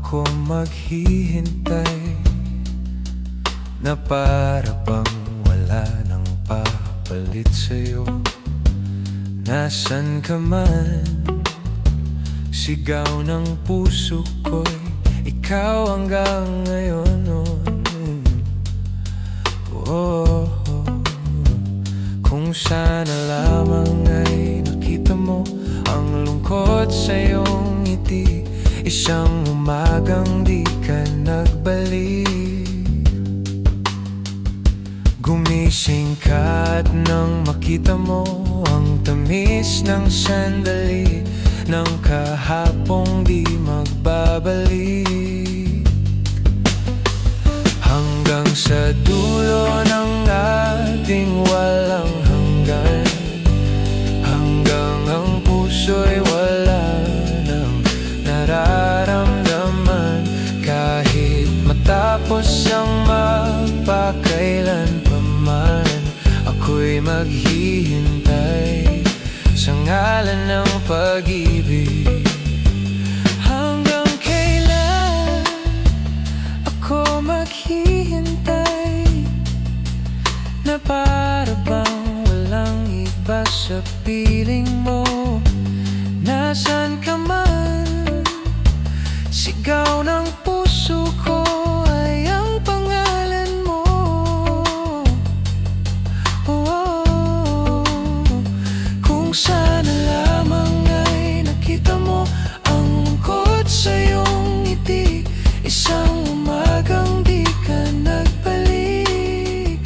ako maghihintay na para bang wala nang papalit sa'yo. Nasaan ka man, sigaw ng puso ko'y ikaw hanggang ngayon. Kung sana lamang ay nakita mo ang lungkot sa iyong ngiti, isang umagang di ka nagbalik. Gumising ka at nang makita mo ang tamis ng sandali ng kahapong di magbabalik. Hanggang sa dulo ng ating walang hanggan, hanggang ang puso'y wala nang nararamdaman. Kahit matapos ang magpakailan pa man, ako'y maghihintay sa ngalan ng pag-ibig. Hanggang kailan ako maghihintay na para bang walang iba sa piling mo? Nasaan ka man, sigaw ng puso ko ay ang pangalan mo. Kung sana lamang ay nakita mo ang lungkot sa iyong ngiti, isang umagang di ka nagbalik.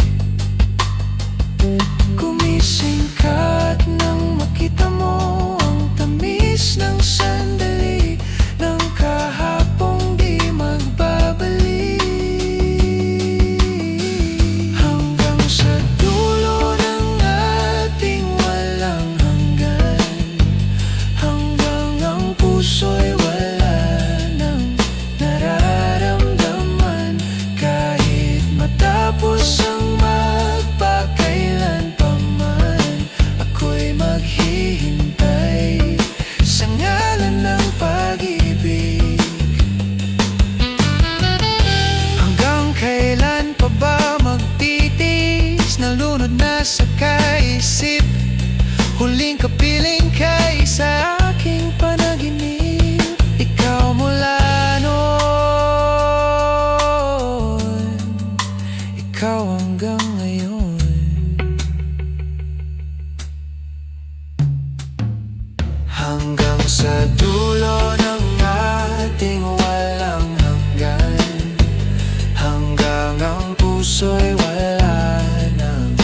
Gumising ka at nang makita mo ang tamis ng sandali ng kahapong di magbabalik. Hanggang sa dulo ng ating walang hanggan, hanggang ang puso'y wala nang nararamdaman. Kahit matapos ang magpakailan pa man, ako'y maghihintay sa ngalan ng pag-ibig. Hanggang kailan pa ba magtitiis? Nalunod na sa kaisip, huling kapiling kay sa aking panaginip. Ikaw mula noon, ikaw hanggang ngayon. Hanggang sa dulo ng ating walang hanggan, hanggang ang puso'y wala nang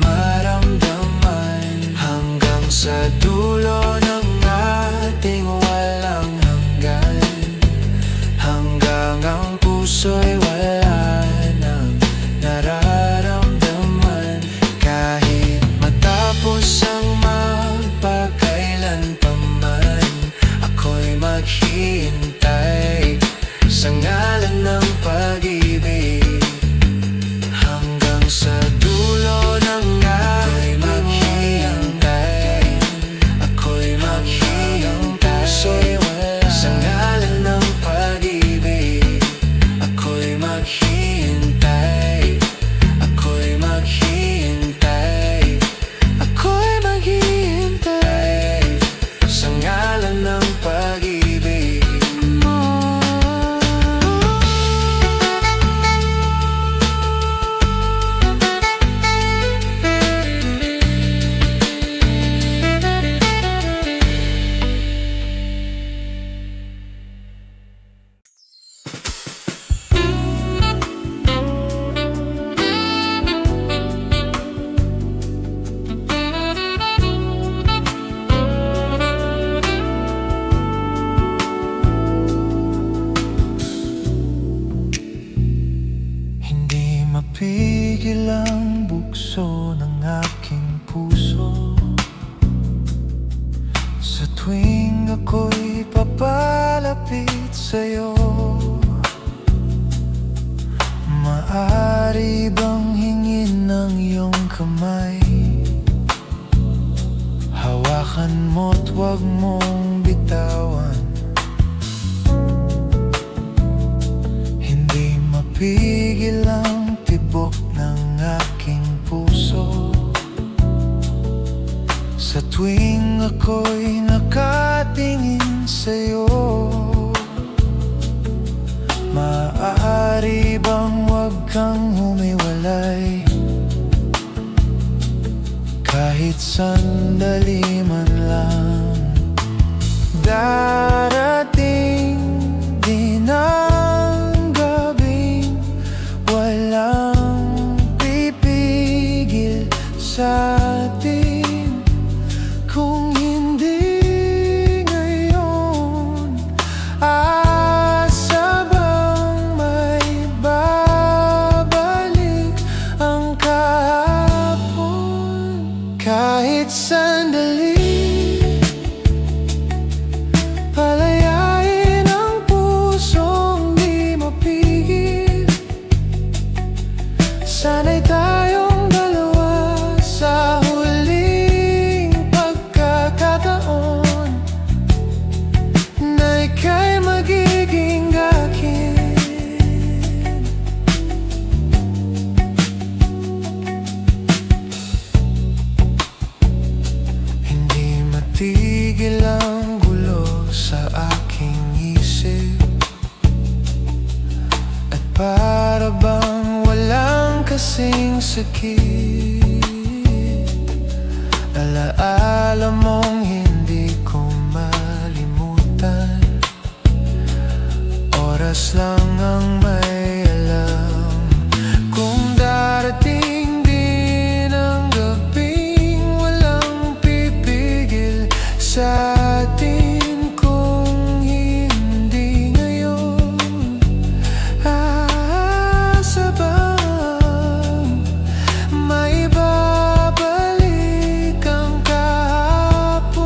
maramdaman. Hanggang sa dulo ng ating walang hanggan, hanggang ang puso'y wala nang nararamdaman. Kahit matapos ang magpakailan pa man, ako'y maghihintay sa ngalan ng pag-ibig. Hanggang sa dulo ng aking maghihintay, ako'y maghihintay sa ngalan ng pag-ibig. Ako'y maghihintay, ako'y maghihintay, ako'y maghihintay sa ngalan ng pag-ibig mo. Hindi mapigil ang bukso ng aking puso sa tuwing ako'y papalapit sa'yo. Maaari bang hingin ng iyong kamay? Hawakan mo't huwag mong bitawan. mapigil ang tibok ng aking puso sa tuwing ako'y nakatingin sa'yo. Maaari bang huwag kang humiwalay kahit sandali man lang? Darating din ang gabing walang pipigil sa atin. Kung hindi ngayon, asa bang may babalik ang kahapon? Kahit sandali, palayain ang pusong di mapigil. Sana'y tayong dalawa sa huling pagkakataon na ika'y magiging akin. Hindi matigil ang gulo sa aking isip, at para bang walang kasing sakit. Alaala mong hindi ko malimutan, oras lang ang may alam. Kung darating din ang gabing walang pipigil sa atin, kung hindi ngayon, asa bang may babalik ang kahapon?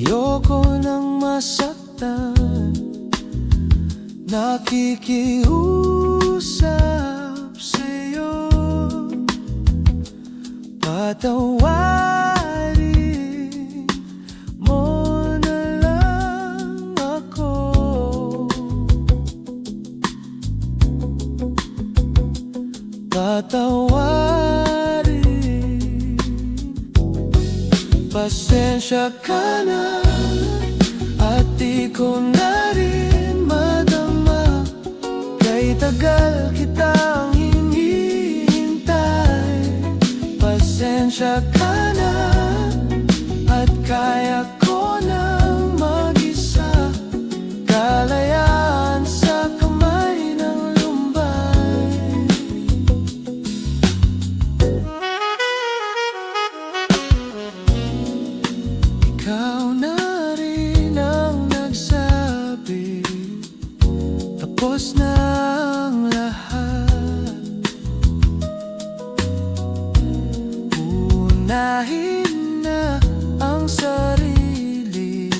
Ayoko nang masaktan, nakikiusap sa'yo. Patawarin mo na lang ako. Patawarin. Pasensya ka na at di ko na rin madama. Kay tagal kitang hinihintay. Pasensya ka na at kaya ko nang mag-isa. Kalayaan sa kamay ng lumbay. Ikaw na rin ang nagsabi, tapos na ang lahat. Unahin na ang sarili,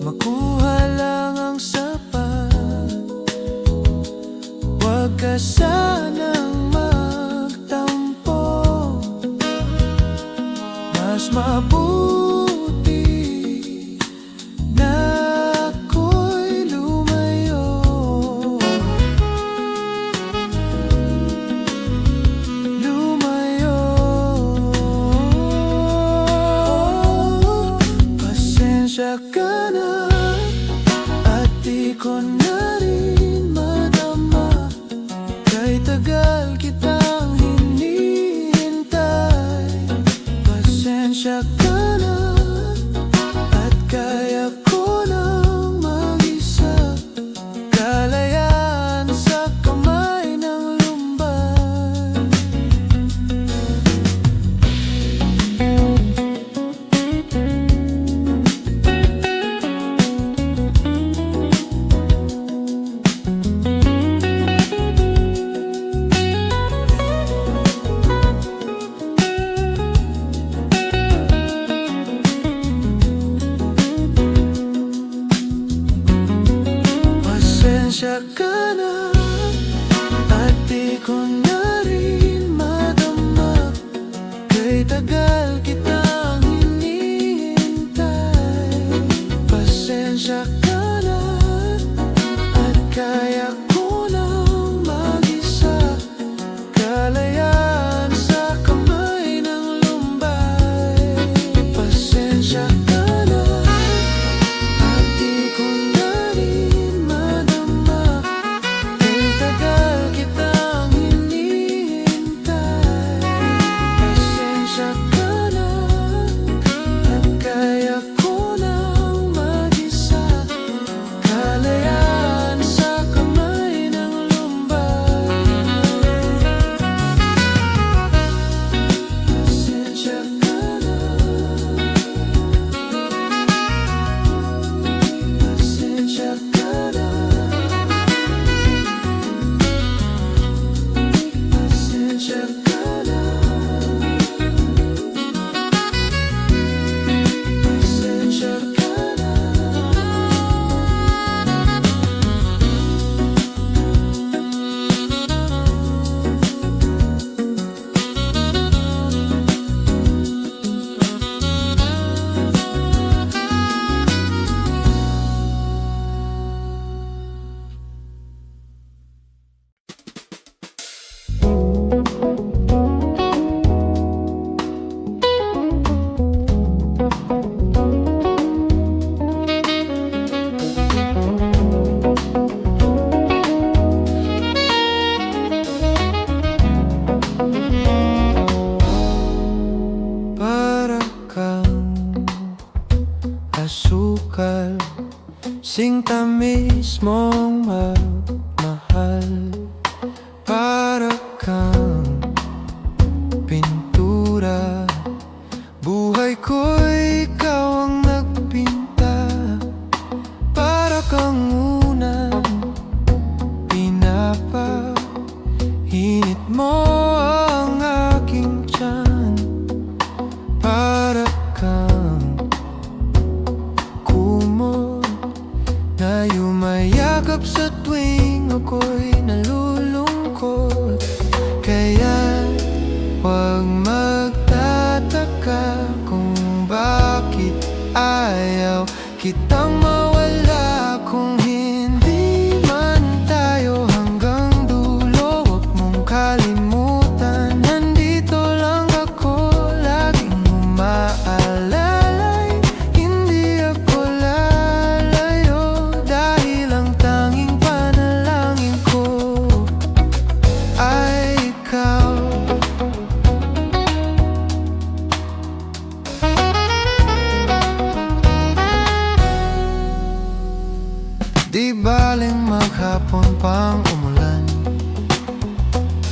makuha lang ang sapat. Huwag ka sanang magtampo, mas mabuti na ako'y lumayo. Lumayo. Pasensya ka na at di ko na rin madama. Kay tagal kitang hinihintay. Pasensya ka na at kaya ko nang mag-isa. Kalayaan sa kamay ng lumbay. Pasensya ka na at di ko na rin madama. Kay tagal kitang hinihintay. Pasensya ka na at kaya ko nang mag-isa. Kalayaan sa kamay ng lumbay. Pasensya ka na at di ko na rin madama. Kay tagal kitang hinihintay. Pasensya ka na at kaya ko nang mag-isa. Kalayaan sa kamay ng lumbay. Pasensya ka na. Pasensya ka na. Pasensya ka na. Pasensya ka na. Para kang asukal, sintamis mong magmahal. Para kang pintura, buhay ko'y ikaw ang nagpinta. Para kang unang pinapahinit mo ang aking tiyan. Para kang tanggap sa tuwing ako'y nalulungkot. Kaya huwag magtataka kung bakit ayaw kitang mawala. Kung hindi man tayo hanggang dulo, huwag mong kalimutan, nandito lang ako, laging umaalalay. Hindi ako lalayo, dahil ang tanging panalangin ko ay ikaw. Di baling maghapon pang umulan,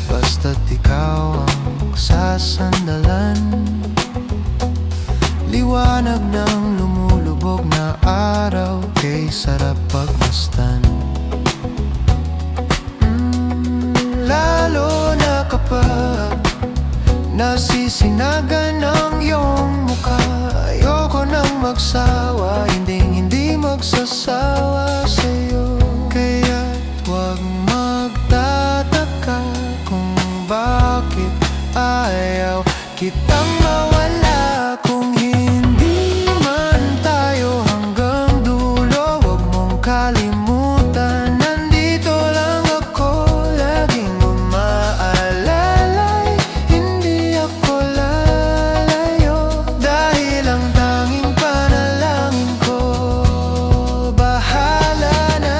basta't ikaw ang sasandalan. Liwanag ng lumulubog na araw, kay sarap pagmasdan. Lalo na kapag nasisinagan ng iyong mukha. Ayoko nang magsawa, hindi magsasawa sa'yo. Kaya't huwag magtataka kung bakit ayaw kitang mawala. Kung hindi man tayo hanggang dulo, huwag mong kalimutan, nandito lang ako, laging umaalalay. Hindi ako lalayo, dahil ang tanging panalangin ko, bahala na.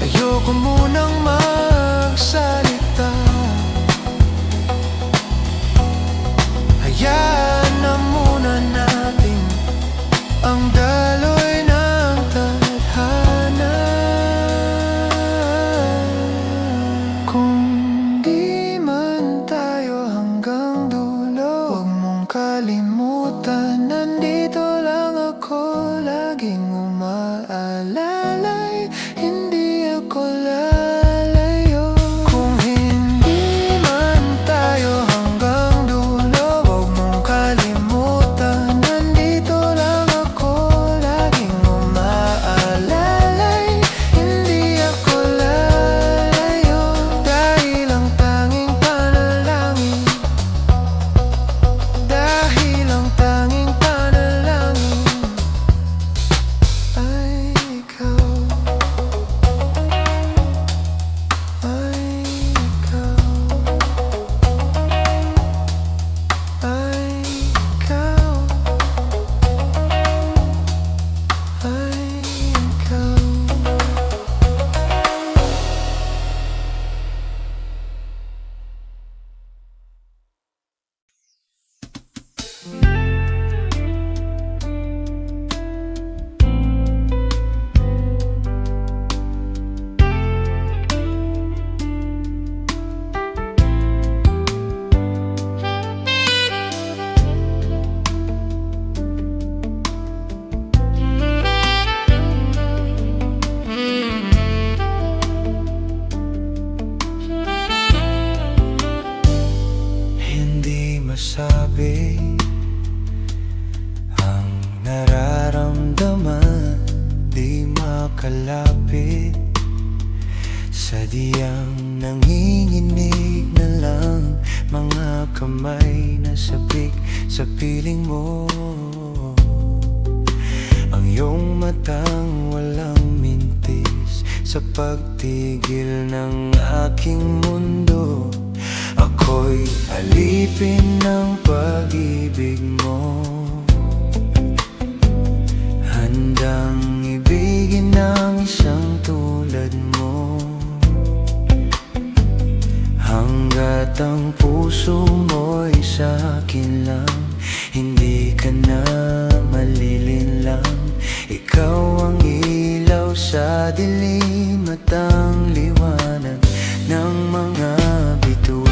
Ayoko munang magsalita, hayaan na muna natin ang daloy ng tadhana. Kung di man tayo hanggang dulo, huwag mong kalimutan, nandito lang ako, laging umaalalay. Hindi ako lalayo. Kung hindi man tayo hanggang dulo, huwag mong kalimutan, nandito lang ako, laging umaalalay. Hindi ako lalayo, dahil ang tanging panalangin, dahil ang tanging panalangin ay ikaw. Ay ikaw. Ay ikaw. Ay ikaw. Hindi masabi ang nararamdaman, di makalapit, sadyang nanginginig na lang mga kamay na sabik sa piling mo. Ang iyong matang walang mintis sa pagtigil ng aking mundo. Ako'y alipin ng pag-ibig mo, handang ibigin ng isang tulad mo. Hanggat ang puso mo'y sa'kin lang, hindi ka na malilinlang. Ikaw ang ilaw sa dilim at ang liwanag ng mga bituin.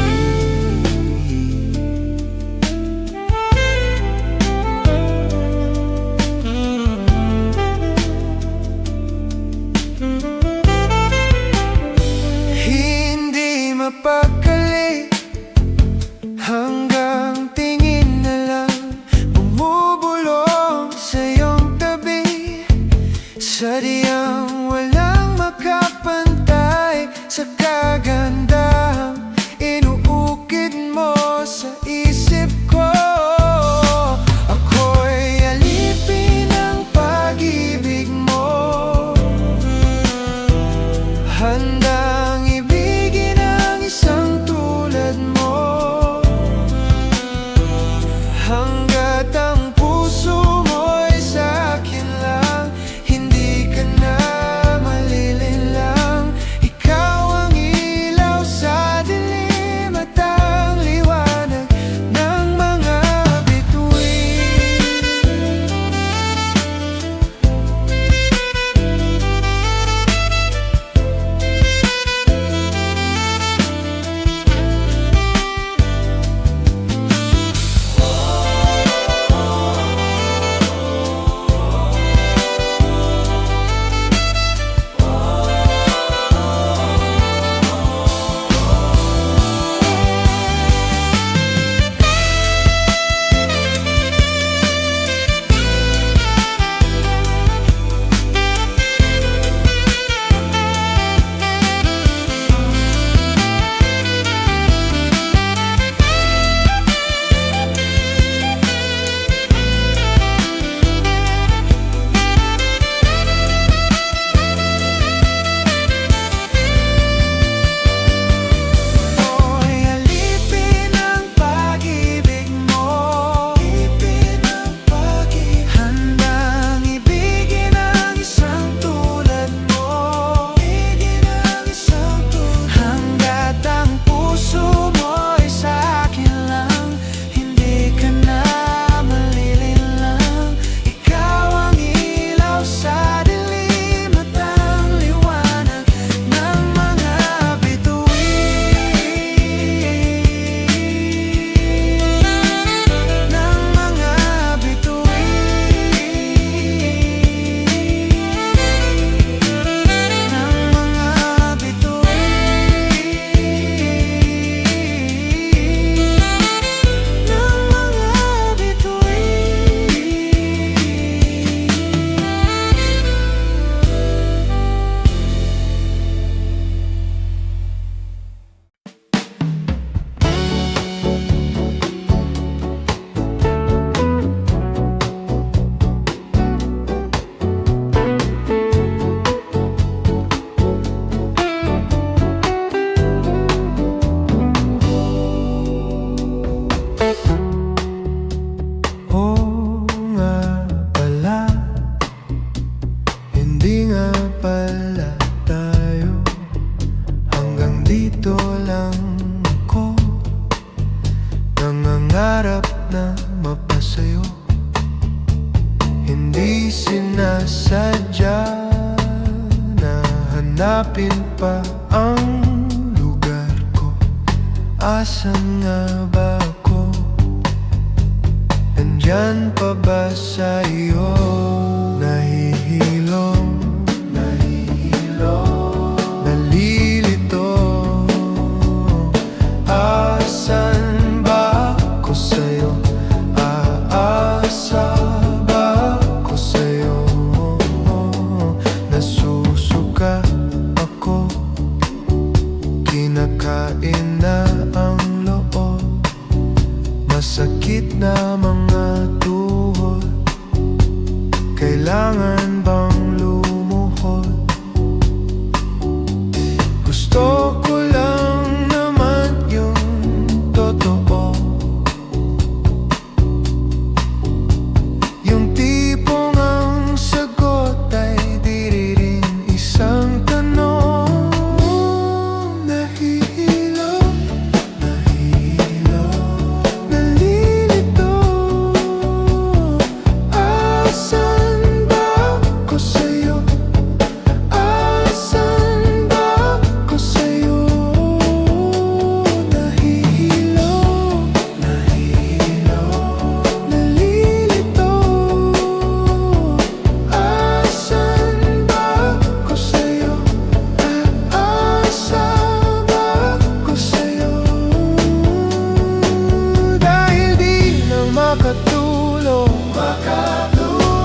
sinasadya na hanapin pa ang lugar ko. Asan nga ba ako? Nandyan pa ba sa'yo? Nahihilo, nalilito. Asan ba ako sa'yo? Aasa ba ako sa'yo? Nasusuka ako, kinakain na ang loob, masakit na mga tuhod. Kailangan bang lumuhod? Gusto ko lang naman yung totoo, yung tipong ang sagot ay di rin isang tanong. Nahihilo, nalilito. Asan ba ako sa'yo? Asan ba ako sa'yo? Nahihilo, nalilito. Asan ba ako sa'yo? Aasa ba ako sa'yo? Dahil di na makatulog,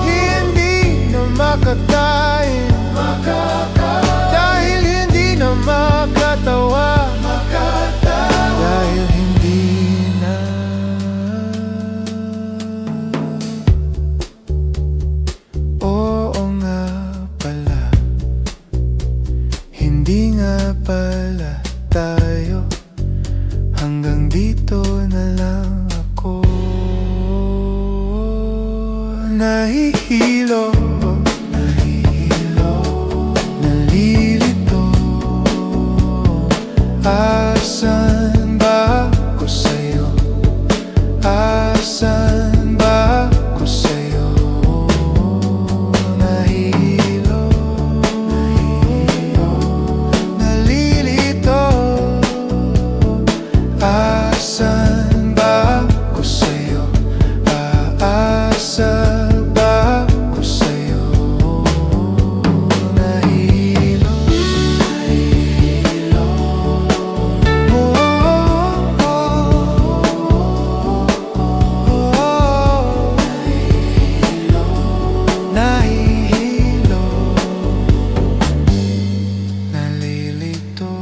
hindi na makatayin, dahil hindi na makatawa, dahil hindi na. Oo nga pala, hindi nga pala tayo. Hanggang dito na lang ako. Nahihilo, nalilito. Asan ba ako sa'yo? Asan ba ako sa'yo? Nahihilo, nalilito. Asan ba ako sa'yo? Aasa ba ako sa'yo? Nahihilo, nahihilo, nalilito.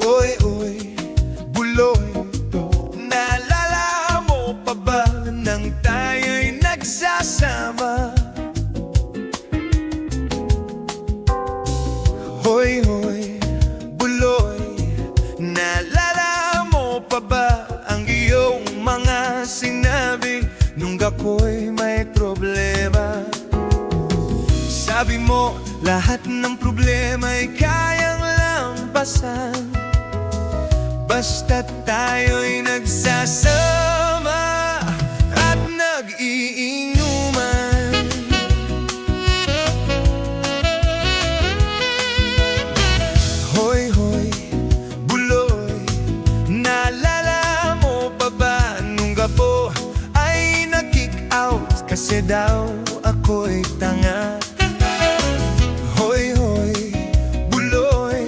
Oy, oy, buloy, naalala mo pa ba nang tayo'y nagsasama? Hoy, hoy, buloy, naalala mo pa ba ang iyong mga sinabi nung ako'y may problema? Sabi mo, lahat ng problema'y kayang lampasan, basta't tayo'y nagsasama at nag-iinuman. Hoy, hoy, buloy, naalala mo pa ba nung gapo ay nag-kick out kasi daw ako'y tanga? Hoy, hoy, buloy,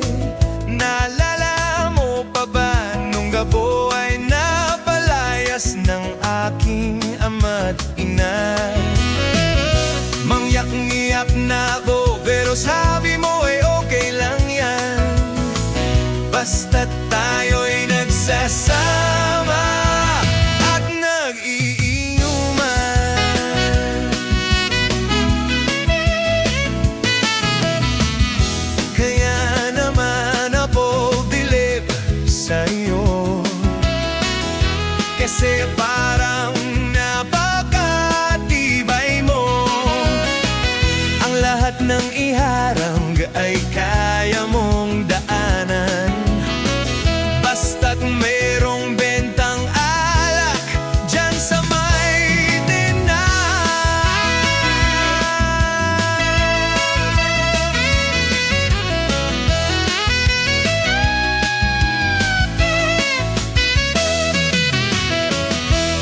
naalala mo pa ba nung gapo ay napalayas ng aking ama't ina? ng iharang ay kaya mong daanan. Basta't mayroong bentang alak dyan sa may tindahan.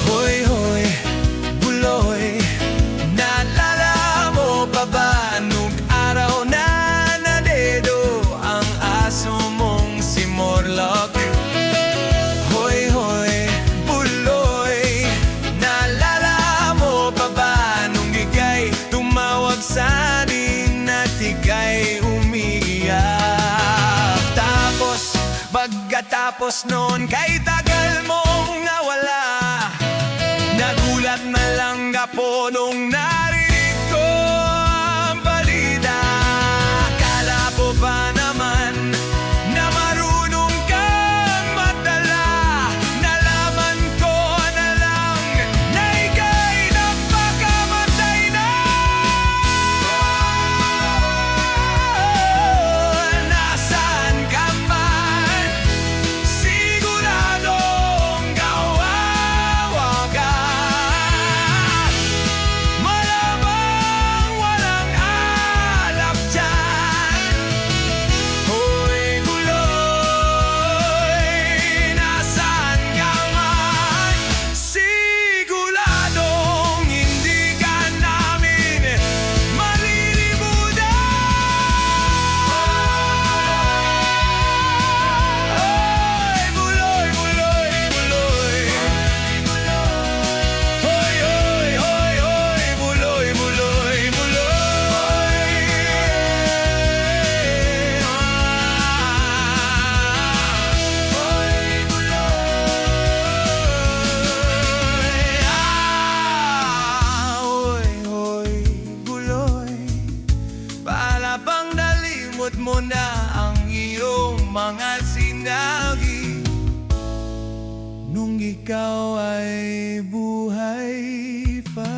Hoy, hoy, buloy, naalala mo pa ba nung araw na nadedo ang aso mong si Morlock? Hoy, hoy, buloy, naalala mo pa ba nung ika'y tumawag sa atin at ika'y umiiyak? Tapos, pagkatapos noon kay tagal mong nawala, nagulat na lang ako nung narinig ko ang balita. Akala ko ba naman na marunong kang magdala? Nalaman ko na lang na ika'y napakamatay na. Nasaan ka man, siguradong kawawa ka. Malamang walang alap dyan. Hoy, buloy, nasaan ka man, siguradong hindi ka namin malilimutan. Hoy, buloy, buloy, buloy. Hoy, hoy, hoy, hoy, buloy, buloy, buloy. Hoy, buloy. Hoy, hoy, buloy. Para bang nalimot mo na ang iyong mga sinabi nung ikaw ay buhay pa?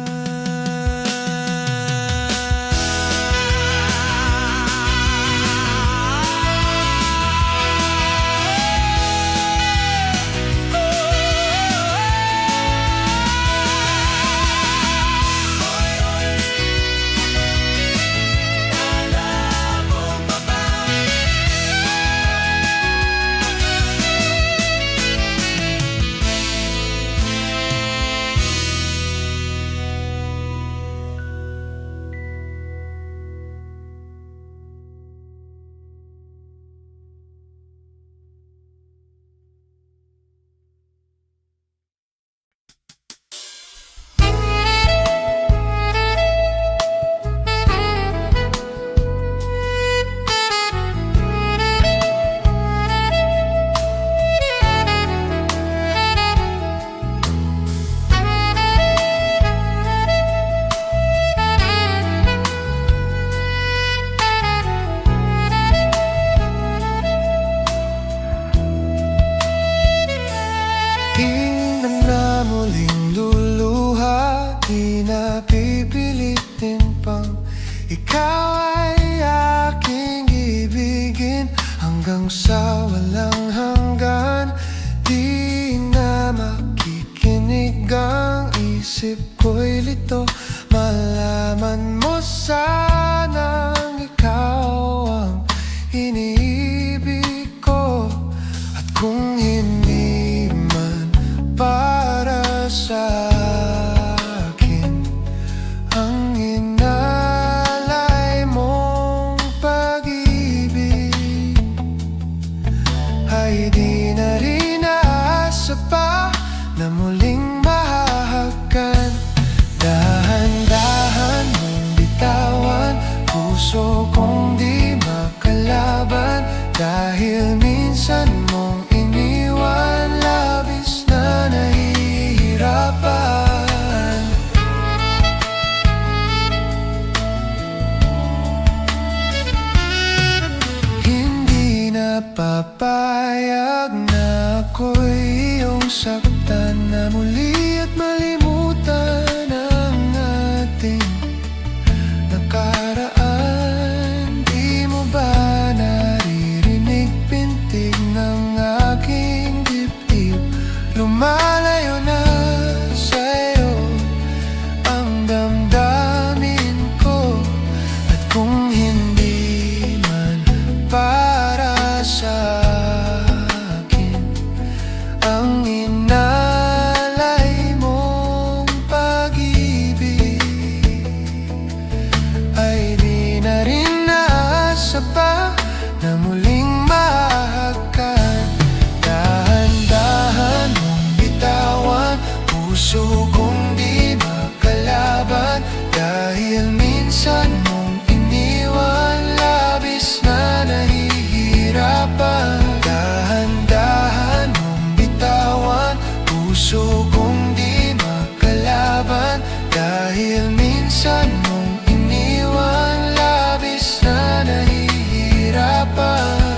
Tingnan na muling luluha, di na pipilitin pang ikaw ay aking ibigin hanggang sa walang hanggan. Di na makikinig ang isip ko'y lito, malaman mo sanang ikaw ang iniibig ko. At kung hindi man para sa akin ang inalay mong pag-ibig, ay di na rin aasa pa na muling mahahagkan. Dahan-dahan mong bitawan puso kong di makalaban, dahil minsan mong iniwan, labis na nahihirapan. Hindi na papayag na ako'y iyong saktan, na muli at malimutan ang ating nakaraan. Dahil minsan mong iniwan, labis na nahihirapan.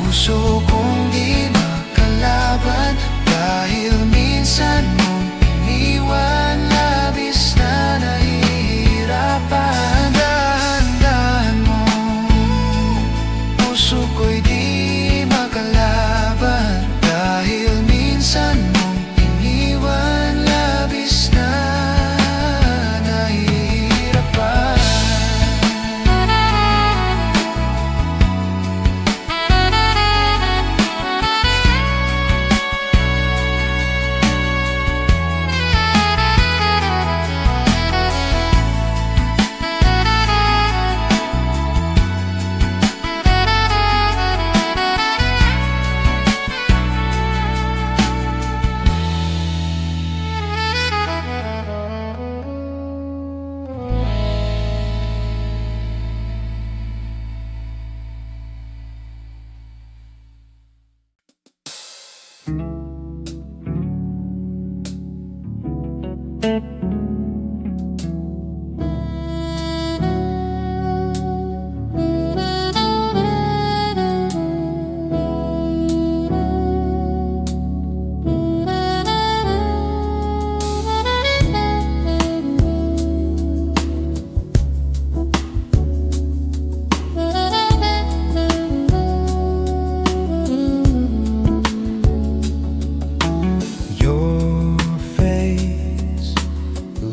Puso kong di makalaban, dahil minsan mong iniwan, labis na nahihirapan. Dahan-dahan mo, puso ko'y di makalaban, dahil minsan mong iniwan, labis na nahihirapan.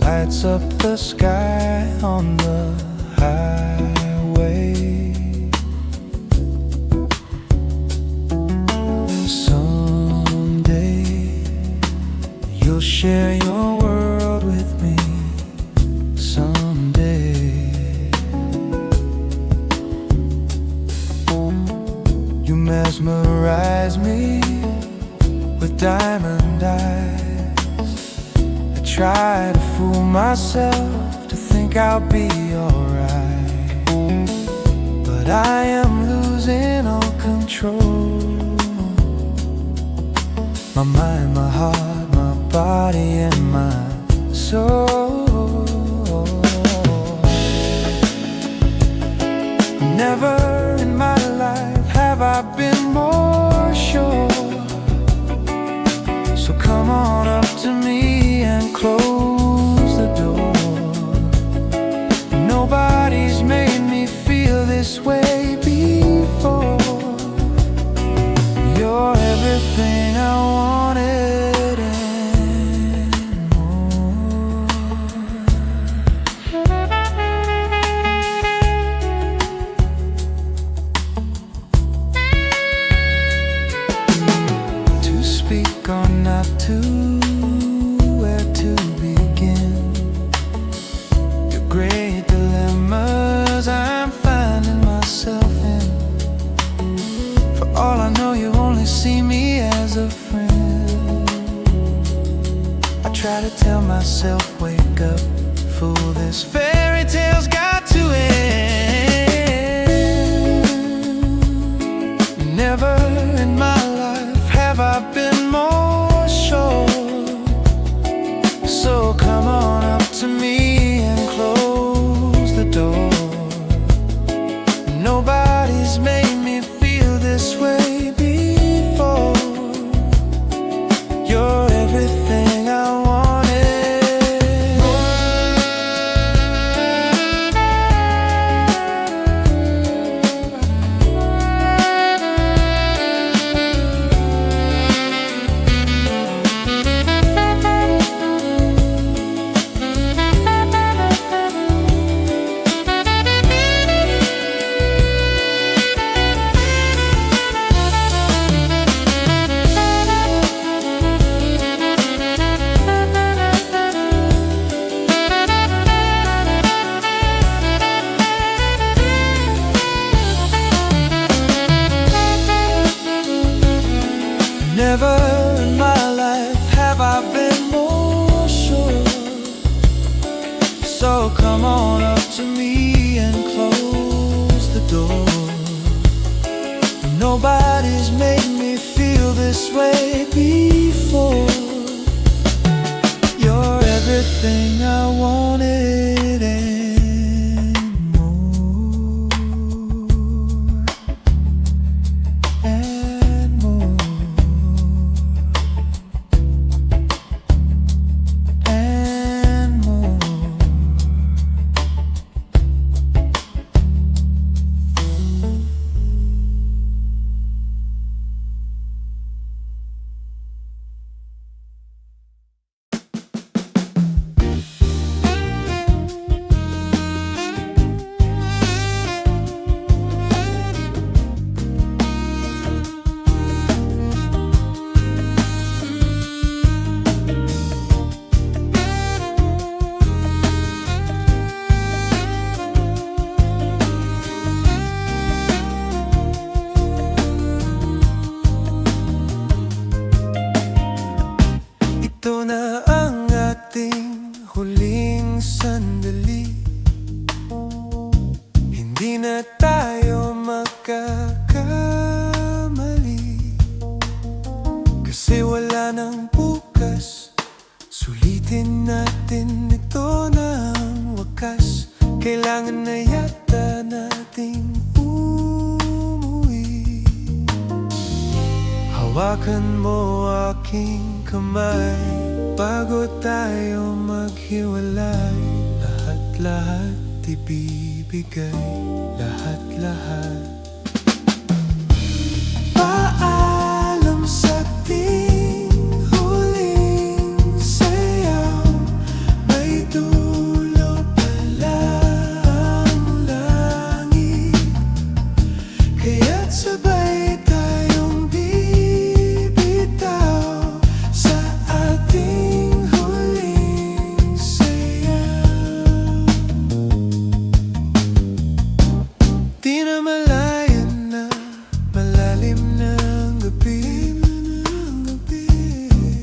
Lights up the sky on the highway. Someday you'll share your world with me. Someday you mesmerize me with diamond eyes. Try to fool myself to think I'll be alright, but I am losing all control. My mind, my heart, my body and my soul. Never in my life have I been more sure. So come on up to me and close the door. Nobody's made me feel this way before. You're everything I wanted and more. To speak or not to, where to begin? The great dilemmas I'm finding myself in. For all I know, you only see me as a friend. I try to tell myself, wake up, fool, this fairy tale's got to end. Never in my life have I been more sure. So come on up to me and close the door. Nobody's made me feel this way before. You're everything I wanted. So come on up to me and close the door. Nobody's made me feel this way before. You're everything I wanted and more, and more, and more. Ito na ang ating huling sandali. Hindi na tayo magkakamali, kasi wala nang bukas. Sulitin natin ito ng wakas. Kailangan na yata nating umuwi. Hawakan mo aking kamay bago tayo maghiwalay. Lahat-lahat ibibigay, lahat-lahat. Paalam sa ating huling sayaw. May dulo pala ang langit, kaya't sabay tayong bibitaw sa ating huling sayaw. Di na malayan na, malalim na ang gabi,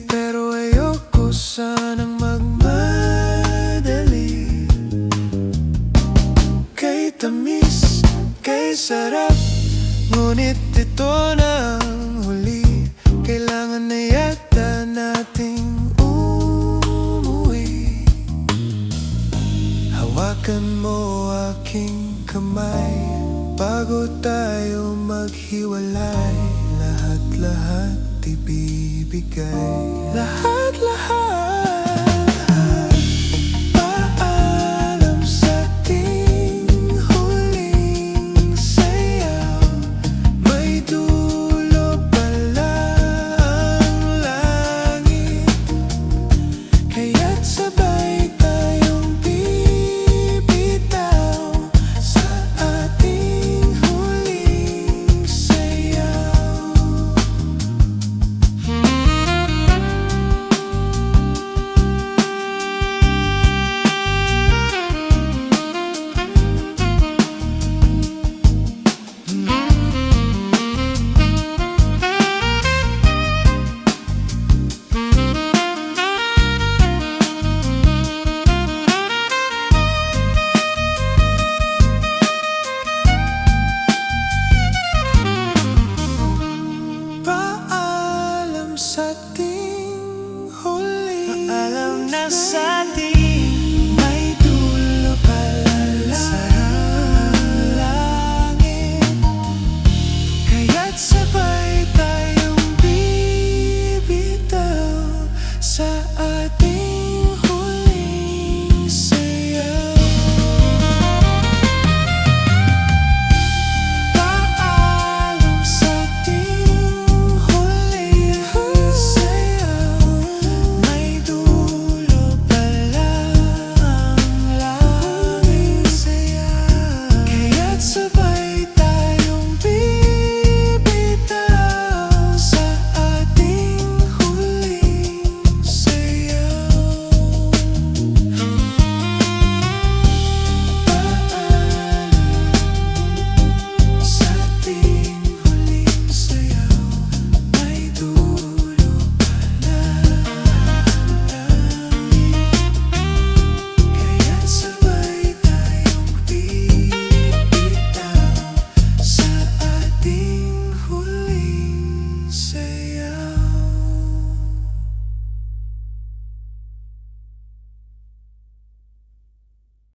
pero ayoko sanang magmadali. Kay tamis, kay sarap, ngunit ito na ang huli. Kailangan na yata nating umuwi. Hawakan mo aking kamay bago tayo maghiwalay. Lahat-lahat ibibigay, lahat-lahat.